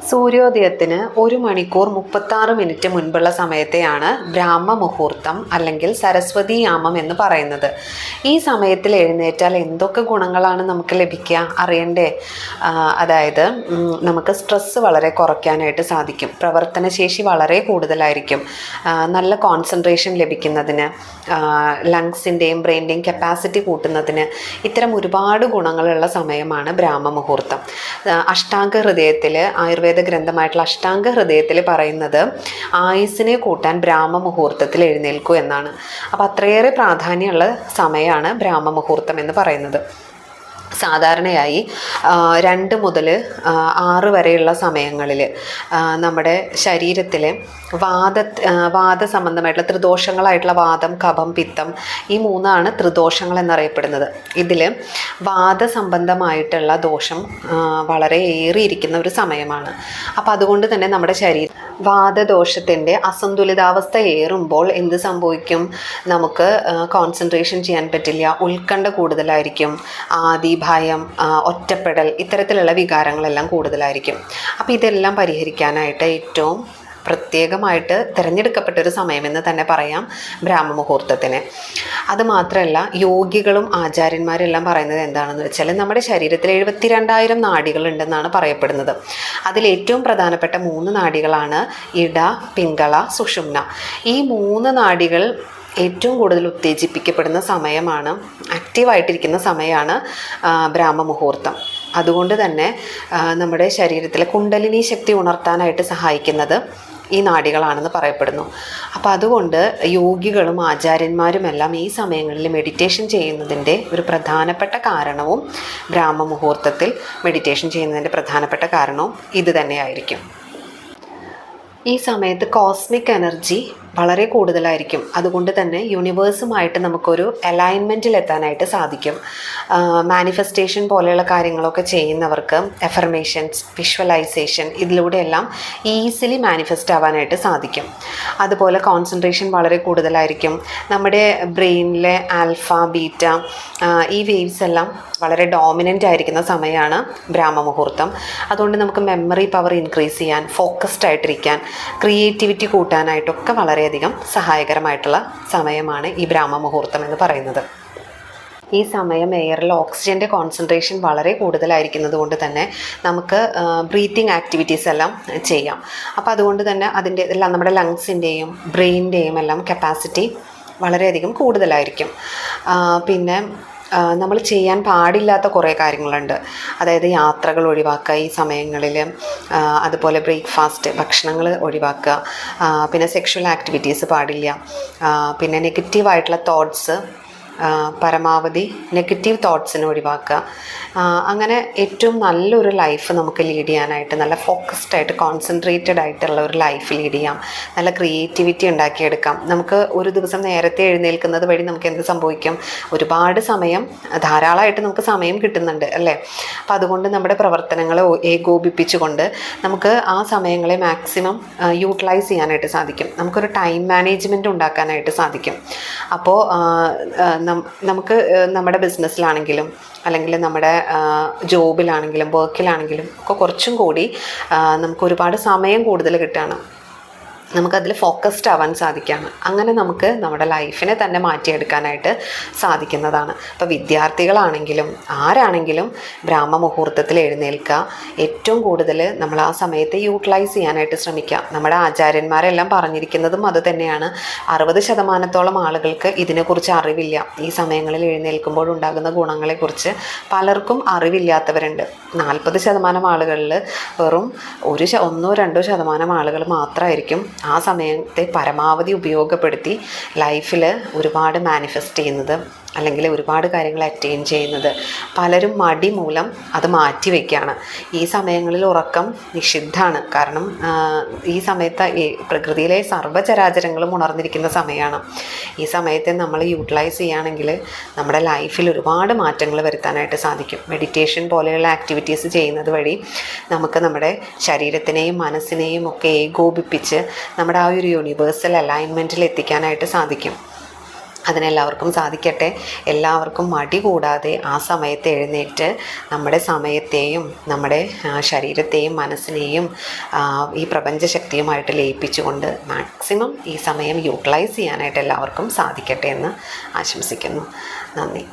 സൂര്യോദയത്തിന് 1 മണിക്കൂർ 36 മിനിറ്റ് മുൻപുള്ള സമയത്തെയാണ് ബ്രാഹ്മ മുഹൂർത്തം അല്ലെങ്കിൽ സരസ്വതി യാമം എന്ന് പറയുന്നത്. ഈ സമയത്തിൽ എഴുന്നേറ്റാൽ എന്തൊക്കെ ഗുണങ്ങളാണ് നമുക്ക് ലഭിക്കുക അറിയണ്ടേ? അതായത് നമുക്ക് സ്ട്രെസ്സ് വളരെ കുറയ്ക്കാനായിട്ട് സാധിക്കും. പ്രവർത്തനശേഷി വളരെ കൂടുതലായിരിക്കും. നല്ല കോൺസെൻട്രേഷൻ ലഭിക്കുന്നതിന്, ലങ്സിൻ്റെയും ബ്രെയിൻ്റെയും കപ്പാസിറ്റി കൂട്ടുന്നതിന് ഇത്തരം ഒരുപാട് ഗുണങ്ങളുള്ള സമയമാണ് ബ്രാഹ്മ മുഹൂർത്തം. അഷ്ടാംഗ ഹൃദയത്തിൽ, ആയുർവേദ ഗ്രന്ഥമായിട്ടുള്ള അഷ്ടാംഗ ഹൃദയത്തിൽ പറയുന്നത് ആയുസ്സിനെ കൂട്ടാൻ ബ്രാഹ്മ മുഹൂർത്തത്തിൽ എഴുന്നേൽക്കൂ എന്നാണ്. അപ്പോൾ അത്രയേറെ പ്രാധാന്യമുള്ള സമയമാണ് ബ്രാഹ്മ മുഹൂർത്തം എന്ന് പറയുന്നത്. സാധാരണയായി 2 മുതൽ 6 വരെയുള്ള സമയങ്ങളിൽ നമ്മുടെ ശരീരത്തിൽ വാദ സംബന്ധമായിട്ടുള്ള ത്രിദോഷങ്ങളായിട്ടുള്ള വാദം, കഫം, പിത്തം, ഈ 3 ത്രിദോഷങ്ങൾ എന്നറിയപ്പെടുന്നത്. ഇതിൽ വാദസംബന്ധമായിട്ടുള്ള ദോഷം വളരെ ഏറിയിരിക്കുന്ന ഒരു സമയമാണ്. അപ്പം അതുകൊണ്ട് തന്നെ നമ്മുടെ ശരീരം വാദദോഷത്തിൻ്റെ അസന്തുലിതാവസ്ഥ ഏറുമ്പോൾ എന്ത് സംഭവിക്കും? നമുക്ക് കോൺസെൻട്രേഷൻ ചെയ്യാൻ പറ്റില്ല, ഉത്കണ്ഠ കൂടുതലായിരിക്കും, ഭയം, ഒറ്റപ്പെടൽ, ഇത്തരത്തിലുള്ള വികാരങ്ങളെല്ലാം കൂടുതലായിരിക്കും. അപ്പോൾ ഇതെല്ലാം പരിഹരിക്കാനായിട്ട് ഏറ്റവും പ്രത്യേകമായിട്ട് തിരഞ്ഞെടുക്കപ്പെട്ടൊരു സമയമെന്ന് തന്നെ പറയാം ബ്രാഹ്മ മുഹൂർത്തത്തിന്. അതുമാത്രമല്ല, യോഗികളും ആചാര്യന്മാരെല്ലാം പറയുന്നത് എന്താണെന്ന് വെച്ചാൽ നമ്മുടെ ശരീരത്തിൽ 72,000 നാഡികളുണ്ടെന്നാണ് പറയപ്പെടുന്നത്. അതിലേറ്റവും പ്രധാനപ്പെട്ട 3 നാഡികളാണ് ഇട, പിംഗള, സുഷുമ്ന. ഈ 3 നാഡികൾ ഏറ്റവും കൂടുതൽ ഉത്തേജിപ്പിക്കപ്പെടുന്ന സമയമാണ്, ആക്റ്റീവായിട്ടിരിക്കുന്ന സമയമാണ് ബ്രാഹ്മ മുഹൂർത്തം. അതുകൊണ്ട് തന്നെ നമ്മുടെ ശരീരത്തിലെ കുണ്ടലിനി ശക്തി ഉണർത്താനായിട്ട് സഹായിക്കുന്നത് ഈ നാഡികളാണെന്ന് പറയപ്പെടുന്നു. അപ്പോൾ അതുകൊണ്ട് യോഗികളും ആചാര്യന്മാരുമെല്ലാം ഈ സമയങ്ങളിൽ മെഡിറ്റേഷൻ ചെയ്യുന്നതിൻ്റെ ഒരു പ്രധാനപ്പെട്ട കാരണവും, ബ്രാഹ്മ മുഹൂർത്തത്തിൽ മെഡിറ്റേഷൻ ചെയ്യുന്നതിൻ്റെ പ്രധാനപ്പെട്ട കാരണവും ഇത് തന്നെയായിരിക്കും. ഈ സമയത്ത് കോസ്മിക് എനർജി വളരെ കൂടുതലായിരിക്കും. അതുകൊണ്ട് തന്നെ യൂണിവേഴ്സുമായിട്ട് നമുക്കൊരു അലൈൻമെൻറ്റിൽ എത്താനായിട്ട് സാധിക്കും. മാനിഫെസ്റ്റേഷൻ പോലെയുള്ള കാര്യങ്ങളൊക്കെ ചെയ്യുന്നവർക്ക് എഫർമേഷൻസ്, വിഷ്വലൈസേഷൻ, ഇതിലൂടെയെല്ലാം ഈസിലി മാനിഫെസ്റ്റ് ആവാനായിട്ട് സാധിക്കും. അതുപോലെ കോൺസെൻട്രേഷൻ വളരെ കൂടുതലായിരിക്കും. നമ്മുടെ ബ്രെയിനിലെ ആൽഫ, ബീറ്റ, ഈ വേവ്സ് എല്ലാം വളരെ ഡോമിനൻ്റ് ആയിരിക്കുന്ന സമയമാണ് ബ്രാഹ്മ മുഹൂർത്തം. അതുകൊണ്ട് നമുക്ക് മെമ്മറി പവർ ഇൻക്രീസ് ചെയ്യാൻ, ഫോക്കസ്ഡ് ആയിട്ടിരിക്കാൻ, ക്രിയേറ്റിവിറ്റി കൂട്ടാനായിട്ടൊക്കെ വളരെയധികം സഹായകരമായിട്ടുള്ള സമയമാണ് ഈ ബ്രാഹ്മ മുഹൂർത്തം എന്ന് പറയുന്നത്. ഈ സമയം എയറിൽ ഓക്സിജൻ്റെ കോൺസെൻട്രേഷൻ വളരെ കൂടുതലായിരിക്കുന്നത് കൊണ്ട് തന്നെ നമുക്ക് ബ്രീത്തിങ് ആക്ടിവിറ്റീസ് എല്ലാം ചെയ്യാം. അപ്പോൾ അതുകൊണ്ട് തന്നെ അതിൻ്റെ എല്ലാം നമ്മുടെ ലങ്സിൻ്റെയും ബ്രെയിനിൻ്റെയും എല്ലാം കപ്പാസിറ്റി വളരെയധികം കൂടുതലായിരിക്കും. പിന്നെ നമ്മൾ ചെയ്യാൻ പാടില്ലാത്ത കുറേ കാര്യങ്ങളുണ്ട്. അതായത് യാത്രകൾ ഒഴിവാക്കുക ഈ സമയങ്ങളിൽ, അതുപോലെ ബ്രേക്ക്ഫാസ്റ്റ്, ഭക്ഷണങ്ങൾ ഒഴിവാക്കുക, പിന്നെ സെക്ഷൽ ആക്ടിവിറ്റീസ് പാടില്ല, പിന്നെ നെഗറ്റീവായിട്ടുള്ള തോട്ട്സ്, പരമാവധി നെഗറ്റീവ് തോട്ട്സിനെ ഒഴിവാക്കുക. അങ്ങനെ ഏറ്റവും നല്ലൊരു ലൈഫ് നമുക്ക് ലീഡ് ചെയ്യാനായിട്ട്, നല്ല ഫോക്കസ്ഡ് ആയിട്ട് കോൺസെൻട്രേറ്റഡ് ആയിട്ടുള്ള ഒരു ലൈഫ് ലീഡ് ചെയ്യാം. നല്ല ക്രിയേറ്റിവിറ്റി ഉണ്ടാക്കിയെടുക്കാം. നമുക്ക് ഒരു ദിവസം നേരത്തെ എഴുന്നേൽക്കുന്നത് വഴി നമുക്ക് എന്ത് സംഭവിക്കും? ഒരുപാട് സമയം, ധാരാളമായിട്ട് നമുക്ക് സമയം കിട്ടുന്നുണ്ട് അല്ലേ? അപ്പോൾ അതുകൊണ്ട് നമ്മുടെ പ്രവർത്തനങ്ങളെ ഏകോപിപ്പിച്ചുകൊണ്ട് നമുക്ക് ആ സമയങ്ങളെ മാക്സിമം യൂട്ടിലൈസ് ചെയ്യാനായിട്ട് സാധിക്കും. നമുക്കൊരു ടൈം മാനേജ്മെൻറ്റ് ഉണ്ടാക്കാനായിട്ട് സാധിക്കും. അപ്പോൾ നമുക്ക് നമ്മുടെ ബിസിനസ്സിലാണെങ്കിലും അല്ലെങ്കിൽ നമ്മുടെ ജോബിലാണെങ്കിലും വർക്കിലാണെങ്കിലും ഒക്കെ കുറച്ചും കൂടി നമുക്ക് ഒരുപാട് സമയം കൂടുതൽ കിട്ടുകയാണ്. നമുക്കതിൽ ഫോക്കസ്ഡ് ആവാൻ സാധിക്കുകയാണ്. അങ്ങനെ നമുക്ക് നമ്മുടെ ലൈഫിനെ തന്നെ മാറ്റിയെടുക്കാനായിട്ട് സാധിക്കുന്നതാണ്. അപ്പോൾ വിദ്യാർത്ഥികളാണെങ്കിലും ആരാണെങ്കിലും ബ്രാഹ്മ മുഹൂർത്തത്തിൽ എഴുന്നേൽക്കുക, ഏറ്റവും കൂടുതൽ നമ്മൾ ആ സമയത്ത് യൂട്ടിലൈസ് ചെയ്യാനായിട്ട് ശ്രമിക്കുക. നമ്മുടെ ആചാര്യന്മാരെല്ലാം പറഞ്ഞിരിക്കുന്നതും അത് തന്നെയാണ്. 60% ആളുകൾക്ക് ഇതിനെക്കുറിച്ച് അറിവില്ല. ഈ സമയങ്ങളിൽ എഴുന്നേൽക്കുമ്പോഴുണ്ടാകുന്ന ഗുണങ്ങളെക്കുറിച്ച് പലർക്കും അറിവില്ലാത്തവരുണ്ട്. 40% ആളുകളിൽ വെറും 1-2% ആളുകൾ മാത്രമായിരിക്കും ആ സമയത്തെ പരമാവധി ഉപയോഗപ്പെടുത്തി ലൈഫിൽ ഒരുപാട് മാനിഫെസ്റ്റ് ചെയ്യുന്നത്, അല്ലെങ്കിൽ ഒരുപാട് കാര്യങ്ങൾ അറ്റൈൻ ചെയ്യുന്നത്. പലരും മടി മൂലം അത് മാറ്റി വയ്ക്കുകയാണ്. ഈ സമയങ്ങളിൽ ഉറക്കം നിഷിദ്ധമാണ്. കാരണം ഈ സമയത്ത് പ്രകൃതിയിലെ സർവ്വചരാചരങ്ങളും ഉണർന്നിരിക്കുന്ന സമയമാണ്. ഈ സമയത്തെ നമ്മൾ യൂട്ടിലൈസ് ചെയ്യുകയാണെങ്കിൽ നമ്മുടെ ലൈഫിൽ ഒരുപാട് മാറ്റങ്ങൾ വരുത്താനായിട്ട് സാധിക്കും. മെഡിറ്റേഷൻ പോലെയുള്ള ആക്ടിവിറ്റീസ് ചെയ്യുന്നത് വഴി നമുക്ക് നമ്മുടെ ശരീരത്തിനെയും മനസ്സിനെയും ഒക്കെ ഏകോപിപ്പിച്ച് നമ്മുടെ ആ ഒരു യൂണിവേഴ്സൽ അലൈൻമെൻറ്റിൽ എത്തിക്കാനായിട്ട് സാധിക്കും. അതിനെല്ലാവർക്കും സാധിക്കട്ടെ. എല്ലാവർക്കും മടി കൂടാതെ ആ സമയത്ത് എഴുന്നേറ്റ് നമ്മുടെ സമയത്തെയും നമ്മുടെ ശരീരത്തെയും മനസ്സിനെയും ഈ പ്രപഞ്ചശക്തിയുമായിട്ട് ലയിപ്പിച്ചുകൊണ്ട് മാക്സിമം ഈ സമയം യൂട്ടിലൈസ് ചെയ്യാനായിട്ട് എല്ലാവർക്കും സാധിക്കട്ടെ എന്ന് ആശംസിക്കുന്നു. നന്ദി.